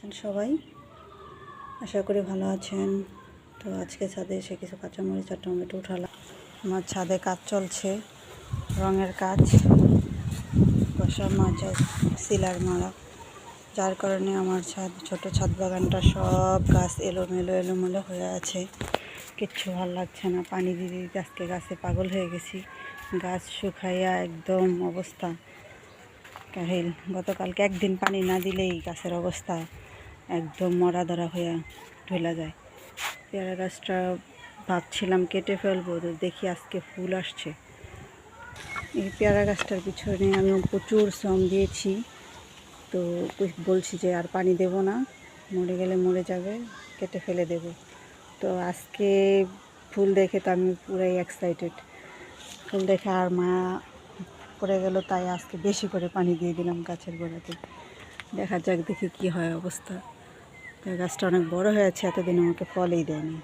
আছেন সবাই? আশা করি ভালো আছেন। তো আজকে ছাদে এসে কিছু কাঁচামরিচ আর টমেটো উঠালাম। আমার ছাদে কাজ চলছে, রঙের কাজ, বসার মাছ আর সিলার মারা, যার কারণে আমার ছোট ছাদ বাগানটা সব গাছ এলোমেলো হয়ে আছে। কিচ্ছু ভালো লাগছে না। পানি দিতে দিতে আজকে গাছে পাগল হয়ে গেছি। গাছ শুকাইয়া একদম অবস্থা কাহিল। গতকালকে একদিন পানি না দিলেই গাছের অবস্থা একদম মরা ধরা হয়ে ঢলে যায়। পেয়ারা গাছটা ভাবছিলাম কেটে ফেলবো, তো দেখি আজকে ফুল আসছে। এই পেয়ারা গাছটার পিছনে আমি প্রচুর শ্রম দিয়েছি, তো বলছি যে আর পানি দেব না, মরে গেলে মরে যাবে, কেটে ফেলে দেব। তো আজকে ফুল দেখে তো আমি পুরাই এক্সাইটেড। ফুল দেখে আর মায়া পড়ে গেল, তাই আজকে বেশি করে পানি দিয়ে দিলাম গাছের গোড়াতে। দেখা যাক, দেখি কি হয় অবস্থা। গাছটা অনেক বড় হয়েছে, এতদিন আমাকে ফলই দেয়নি।